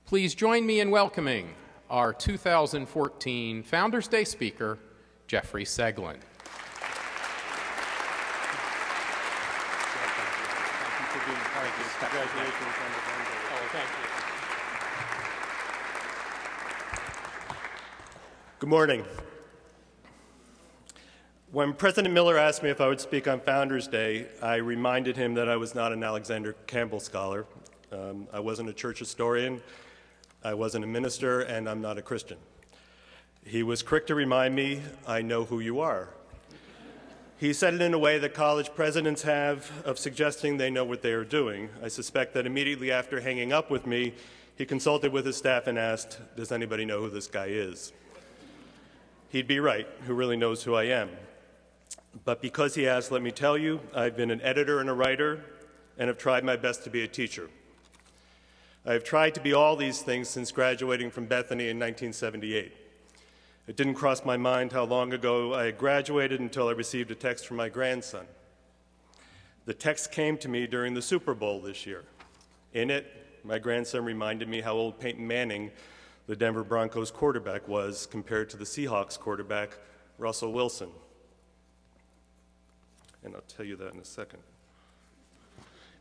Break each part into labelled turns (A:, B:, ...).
A: Please join me in welcoming our 2014 Founders Day speaker, Jeffrey Seglin.
B: Good morning. When President Miller asked me if I would speak on Founders Day, I reminded him that I was not an Alexander Campbell scholar. I wasn't a church historian, I wasn't a minister, and I'm not a Christian. He was quick to remind me, I know who you are. He said it in a way that college presidents have of suggesting they know what they are doing. I suspect that immediately after hanging up with me, he consulted with his staff and asked, does anybody know who this guy is? He'd be right. Who really knows who I am? But because he asked, let me tell you, I've been an editor and a writer and have tried my best to be a teacher. I have tried to be all these things since graduating from Bethany in 1978. It didn't cross my mind how long ago I had graduated until I received a text from my grandson. The text came to me during the Super Bowl this year. In it, my grandson reminded me how old Peyton Manning, the Denver Broncos quarterback, was compared to the Seahawks quarterback, Russell Wilson. And I'll tell you that in a second.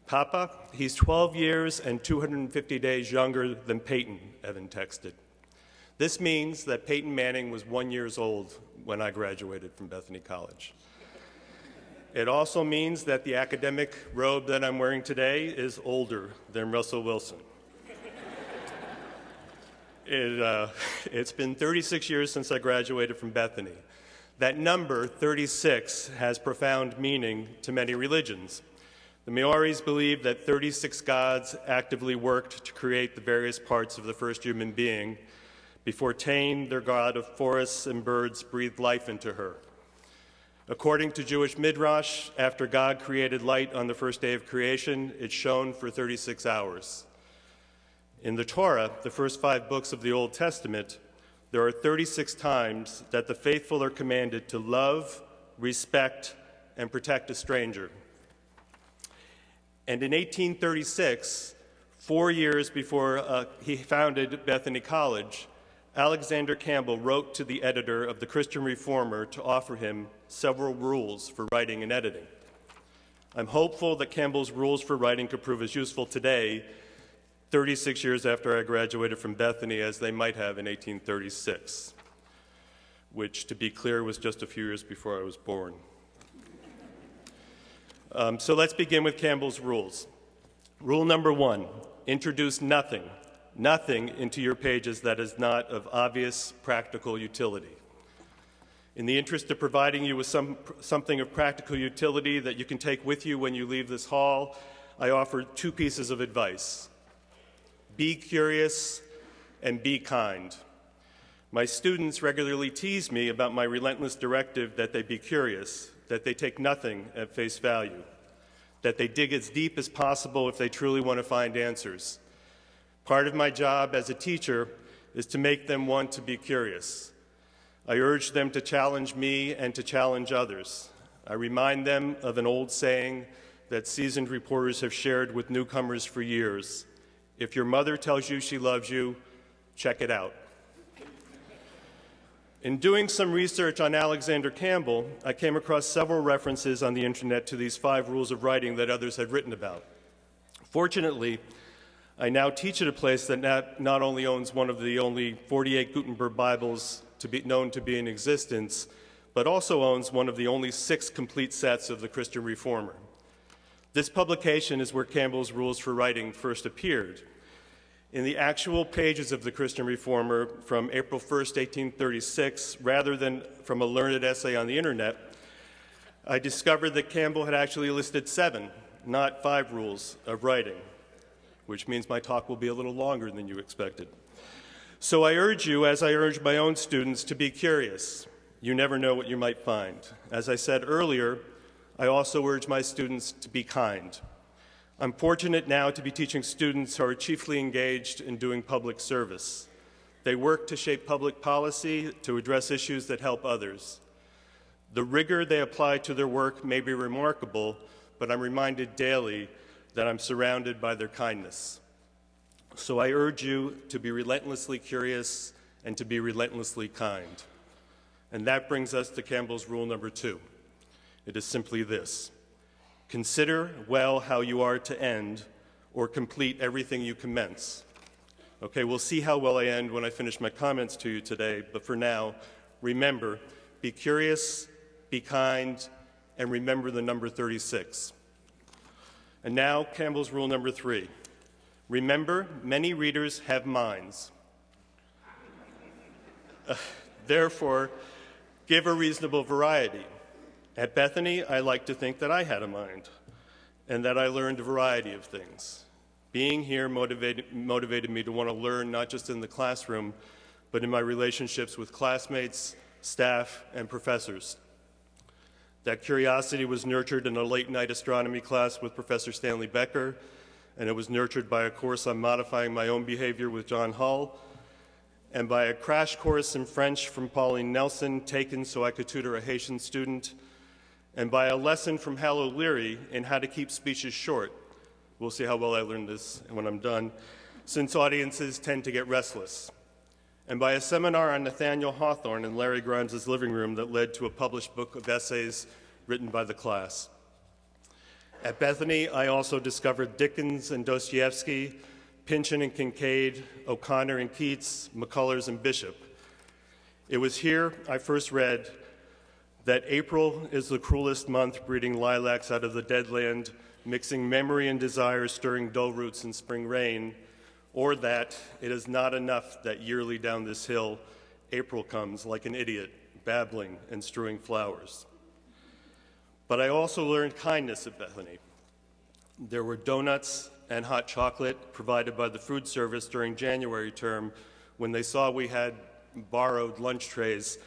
B: Papa, he's 12 years and 250 days younger than Peyton, Evan texted. This means that Peyton Manning was 1 year old when I graduated from Bethany College. It also means that the academic robe that I'm wearing today is older than Russell Wilson. It's been 36 years since I graduated from Bethany. That number, 36, has profound meaning to many religions. The Maoris believed that 36 gods actively worked to create the various parts of the first human being before Cain, their god of forests and birds, breathed life into her. According to Jewish Midrash, after God created light on the first day of creation, it shone for 36 hours. In the Torah, the first 5 books of the Old Testament, there are 36 times that the faithful are commanded to love, respect, and protect a stranger. And in 1836, 4 years before he founded Bethany College, Alexander Campbell wrote to the editor of the Christian Reformer to offer him several rules for writing and editing. I'm hopeful that Campbell's rules for writing could prove as useful today, 36 years after I graduated from Bethany, as they might have in 1836, which, to be clear, was just a few years before I was born. So let's begin with Campbell's rules. Rule number 1, introduce nothing into your pages that is not of obvious practical utility. In the interest of providing you with something of practical utility that you can take with you when you leave this hall, I offer 2 pieces of advice. Be curious and be kind. My students regularly tease me about my relentless directive that they be curious, that they take nothing at face value, that they dig as deep as possible if they truly want to find answers. Part of my job as a teacher is to make them want to be curious. I urge them to challenge me and to challenge others. I remind them of an old saying that seasoned reporters have shared with newcomers for years. If your mother tells you she loves you, check it out. In doing some research on Alexander Campbell, I came across several references on the internet to these 5 rules of writing that others had written about. Fortunately, I now teach at a place that not only owns one of the only 48 Gutenberg Bibles known to be in existence, but also owns one of the only 6 complete sets of the Christian Reformer. This publication is where Campbell's rules for writing first appeared. In the actual pages of the Christian Reformer from April 1st, 1836, rather than from a learned essay on the internet, I discovered that Campbell had actually listed 7, not 5 rules of writing, which means my talk will be a little longer than you expected. So I urge you, as I urge my own students, to be curious. You never know what you might find. As I said earlier, I also urge my students to be kind. I'm fortunate now to be teaching students who are chiefly engaged in doing public service. They work to shape public policy to address issues that help others. The rigor they apply to their work may be remarkable, but I'm reminded daily that I'm surrounded by their kindness. So I urge you to be relentlessly curious and to be relentlessly kind. And that brings us to Campbell's rule number 2. It is simply this: consider well how you are to end or complete everything you commence. Okay, we'll see how well I end when I finish my comments to you today, but for now, remember, be curious, be kind, and remember the number 36. And now, Campbell's rule number 3. Remember, many readers have minds. Therefore, give a reasonable variety. At Bethany, I like to think that I had a mind and that I learned a variety of things. Being here motivated me to want to learn not just in the classroom, but in my relationships with classmates, staff, and professors. That curiosity was nurtured in a late-night astronomy class with Professor Stanley Becker, and it was nurtured by a course on modifying my own behavior with John Hull, and by a crash course in French from Pauline Nelson taken so I could tutor a Haitian student, and by a lesson from Hal O'Leary in how to keep speeches short. We'll see how well I learned this when I'm done, since audiences tend to get restless. And by a seminar on Nathaniel Hawthorne in Larry Grimes' living room that led to a published book of essays written by the class. At Bethany, I also discovered Dickens and Dostoevsky, Pynchon and Kincaid, O'Connor and Keats, McCullers and Bishop. It was here I first read that April is the cruelest month, breeding lilacs out of the dead land, mixing memory and desire, stirring dull roots in spring rain, or that it is not enough that yearly down this hill, April comes like an idiot, babbling and strewing flowers. But I also learned kindness at Bethany. There were donuts and hot chocolate provided by the food service during January term when they saw we had borrowed lunch trays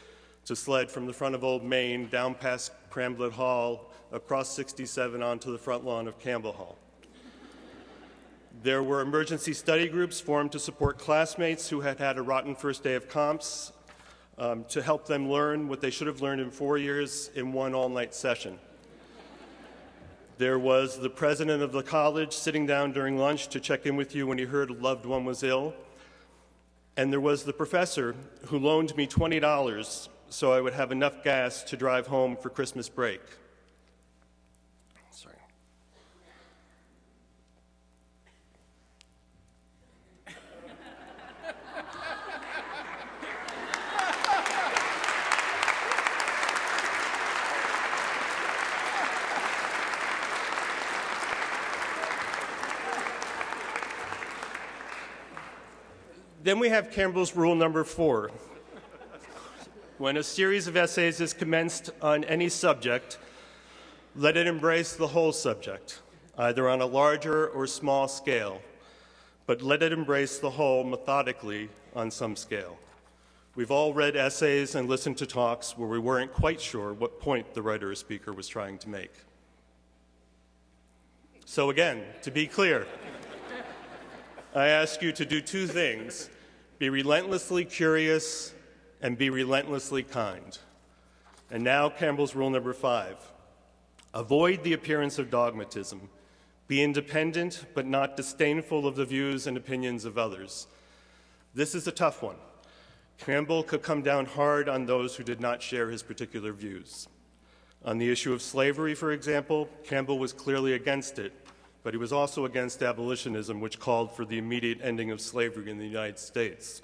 B: to sled from the front of Old Main down past Cramblett Hall, across 67 onto the front lawn of Campbell Hall. There were emergency study groups formed to support classmates who had had a rotten first day of comps, to help them learn what they should have learned in 4 years in one all-night session. There was the president of the college sitting down during lunch to check in with you when he heard a loved one was ill. And there was the professor who loaned me $20 so I would have enough gas to drive home for Christmas break. Sorry. Then we have Campbell's rule number 4. When a series of essays is commenced on any subject, let it embrace the whole subject, either on a larger or small scale, but let it embrace the whole methodically on some scale. We've all read essays and listened to talks where we weren't quite sure what point the writer or speaker was trying to make. So again, to be clear, I ask you to do 2 things: be relentlessly curious and be relentlessly kind. And now Campbell's rule number 5. Avoid the appearance of dogmatism. Be independent but not disdainful of the views and opinions of others. This is a tough one. Campbell could come down hard on those who did not share his particular views. On the issue of slavery, for example, Campbell was clearly against it, but he was also against abolitionism, which called for the immediate ending of slavery in the United States.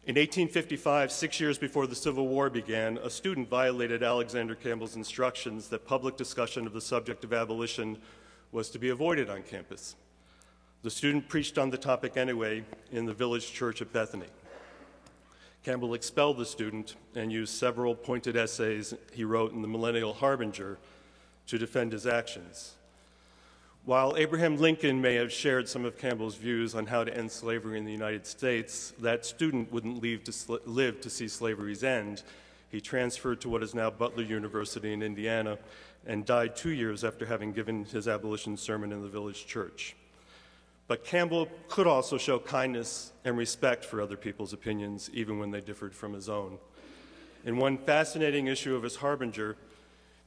B: In 1855, 6 years before the Civil War began, a student violated Alexander Campbell's instructions that public discussion of the subject of abolition was to be avoided on campus. The student preached on the topic anyway in the village church at Bethany. Campbell expelled the student and used several pointed essays he wrote in the Millennial Harbinger to defend his actions. While Abraham Lincoln may have shared some of Campbell's views on how to end slavery in the United States, that student wouldn't live to see slavery's end. He transferred to what is now Butler University in Indiana and died 2 years after having given his abolition sermon in the village church. But Campbell could also show kindness and respect for other people's opinions, even when they differed from his own. In one fascinating issue of his Harbinger,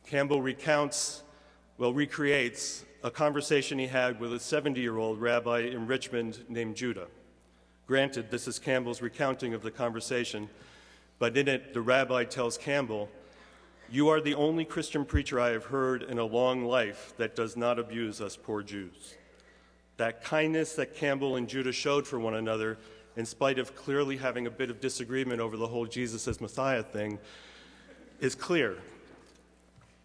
B: Campbell recreates a conversation he had with a 70-year-old rabbi in Richmond named Judah. Granted, this is Campbell's recounting of the conversation, but in it, the rabbi tells Campbell, "You are the only Christian preacher I have heard in a long life that does not abuse us poor Jews." That kindness that Campbell and Judah showed for one another, in spite of clearly having a bit of disagreement over the whole Jesus as Messiah thing, is clear.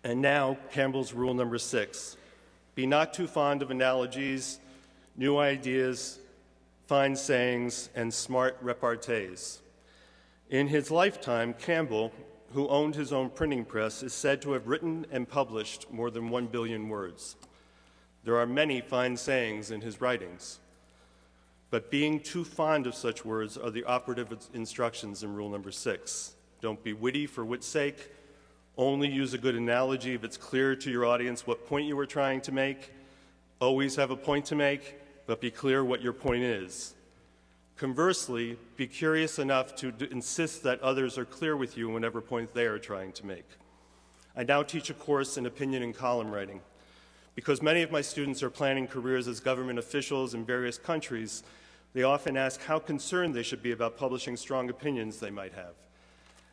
B: And now, Campbell's rule number 6. Be not too fond of analogies, new ideas, fine sayings, and smart repartees. In his lifetime, Campbell, who owned his own printing press, is said to have written and published more than 1 billion words. There are many fine sayings in his writings, but being too fond of such words are the operative instructions in rule number 6. Don't be witty for wit's sake. Only use a good analogy if it's clear to your audience what point you were trying to make. Always have a point to make, but be clear what your point is. Conversely, be curious enough to insist that others are clear with you whatever point they are trying to make. I now teach a course in opinion and column writing. Because many of my students are planning careers as government officials in various countries, they often ask how concerned they should be about publishing strong opinions they might have.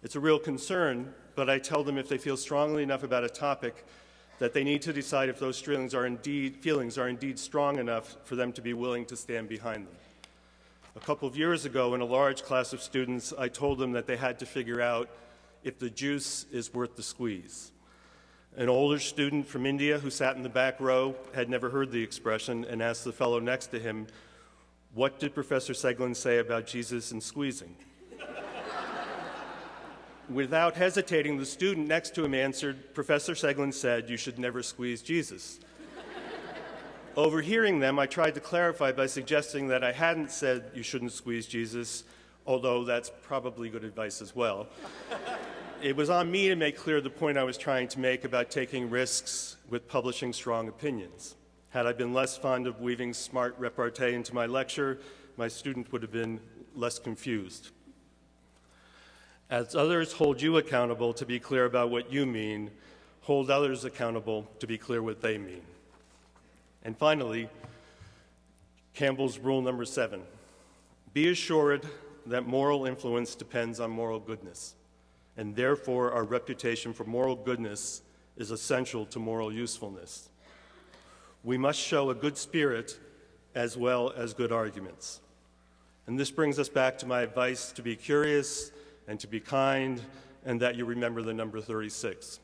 B: It's a real concern, but I tell them if they feel strongly enough about a topic that they need to decide if those feelings are indeed strong enough for them to be willing to stand behind them. A couple of years ago, in a large class of students, I told them that they had to figure out if the juice is worth the squeeze. An older student from India who sat in the back row had never heard the expression and asked the fellow next to him, "What did Professor Seglin say about Jesus and squeezing?" Without hesitating, the student next to him answered, "Professor Seglin said you should never squeeze Jesus." Overhearing them, I tried to clarify by suggesting that I hadn't said you shouldn't squeeze Jesus, although that's probably good advice as well. It was on me to make clear the point I was trying to make about taking risks with publishing strong opinions. Had I been less fond of weaving smart repartee into my lecture, my student would have been less confused. As others hold you accountable to be clear about what you mean, hold others accountable to be clear what they mean. And finally, Campbell's rule number 7. Be assured that moral influence depends on moral goodness, and therefore our reputation for moral goodness is essential to moral usefulness. We must show a good spirit as well as good arguments. And this brings us back to my advice to be curious and to be kind, and that you remember the number 36.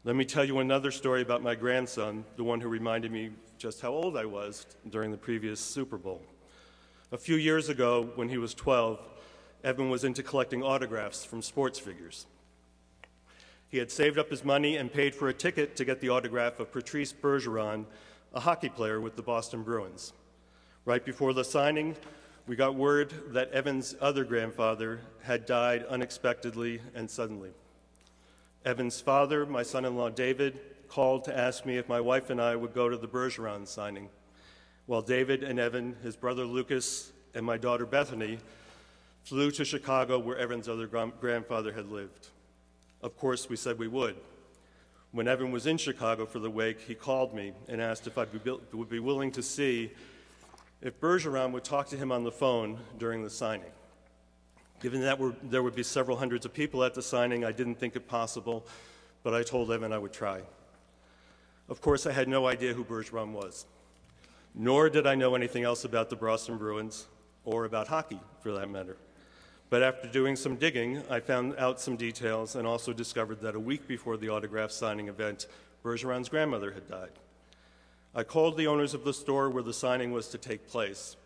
B: Let me tell you another story about my grandson, the one who reminded me just how old I was during the previous Super Bowl. A few years ago, when he was 12, Evan was into collecting autographs from sports figures. He had saved up his money and paid for a ticket to get the autograph of Patrice Bergeron, a hockey player with the Boston Bruins. Right before the signing, we got word that Evan's other grandfather had died unexpectedly and suddenly. Evan's father, my son-in-law David, called to ask me if my wife and I would go to the Bergeron signing, while David and Evan, his brother Lucas, and my daughter Bethany flew to Chicago where Evan's other grandfather had lived. Of course, we said we would. When Evan was in Chicago for the wake, he called me and asked if I would be willing to see if Bergeron would talk to him on the phone during the signing. Given that there would be several hundreds of people at the signing, I didn't think it possible, but I told Evan I would try. Of course, I had no idea who Bergeron was, nor did I know anything else about the Boston Bruins, or about hockey, for that matter. But after doing some digging, I found out some details and also discovered that a week before the autograph signing event, Bergeron's grandmother had died. I called the owners of the store where the signing was to take place,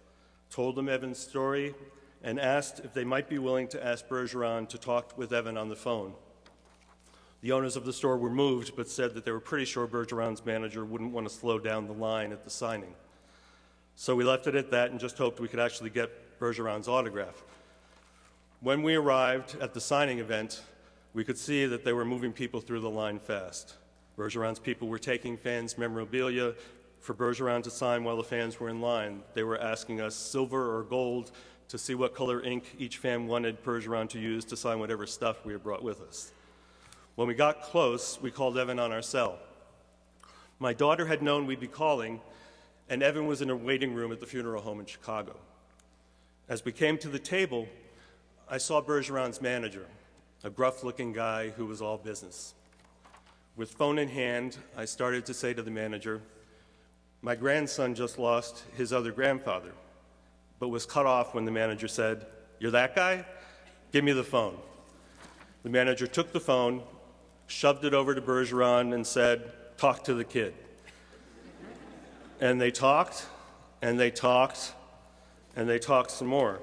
B: told them Evan's story, and asked if they might be willing to ask Bergeron to talk with Evan on the phone. The owners of the store were moved, but said that they were pretty sure Bergeron's manager wouldn't want to slow down the line at the signing. So we left it at that and just hoped we could actually get Bergeron's autograph. When we arrived at the signing event, we could see that they were moving people through the line fast. Bergeron's people were taking fans' memorabilia for Bergeron to sign while the fans were in line. They were asking us silver or gold to see what color ink each fan wanted Bergeron to use to sign whatever stuff we had brought with us. When we got close, we called Evan on our cell. My daughter had known we'd be calling, and Evan was in a waiting room at the funeral home in Chicago. As we came to the table, I saw Bergeron's manager, a gruff-looking guy who was all business. With phone in hand, I started to say to the manager, "My grandson just lost his other grandfather," but was cut off when the manager said, "You're that guy? Give me the phone." The manager took the phone, shoved it over to Bergeron, and said, "Talk to the kid." And they talked, and they talked, and they talked some more.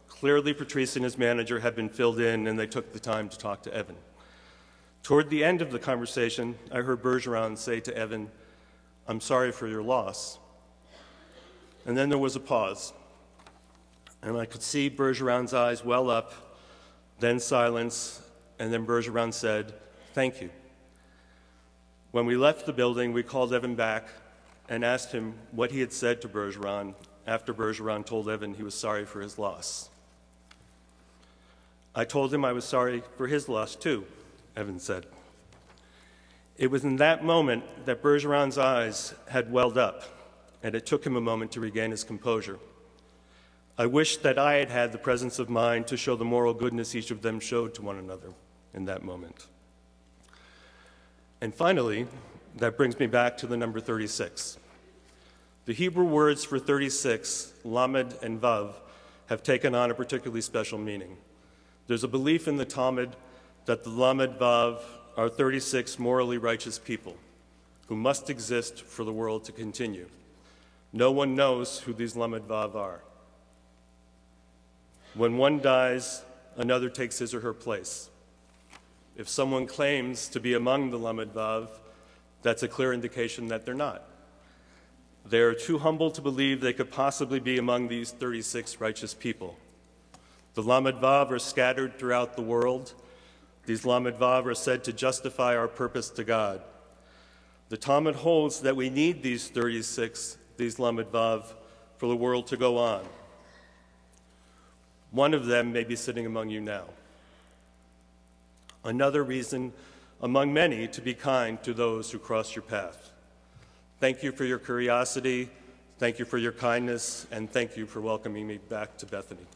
B: Clearly, Patrice and his manager had been filled in, and they took the time to talk to Evan. Toward the end of the conversation, I heard Bergeron say to Evan, "I'm sorry for your loss." And then there was a pause, and I could see Bergeron's eyes well up, then silence, and then Bergeron said, "Thank you." When we left the building, we called Evan back and asked him what he had said to Bergeron after Bergeron told Evan he was sorry for his loss. "I told him I was sorry for his loss too," Evan said. It was in that moment that Bergeron's eyes had welled up, and it took him a moment to regain his composure. I wished that I had had the presence of mind to show the moral goodness each of them showed to one another in that moment. And finally, that brings me back to the number 36. The Hebrew words for 36, lamed and vav, have taken on a particularly special meaning. There's a belief in the Talmud that the lamed vav are 36 morally righteous people who must exist for the world to continue. No one knows who these lamed vav are. When one dies, another takes his or her place. If someone claims to be among the lamed vav, that's a clear indication that they're not. They are too humble to believe they could possibly be among these 36 righteous people. The lamed vav are scattered throughout the world. These lamed vav are said to justify our purpose to God. The Talmud holds that we need these 36, these lamed vav, for the world to go on. One of them may be sitting among you now. Another reason among many to be kind to those who cross your path. Thank you for your curiosity, thank you for your kindness, and thank you for welcoming me back to Bethany.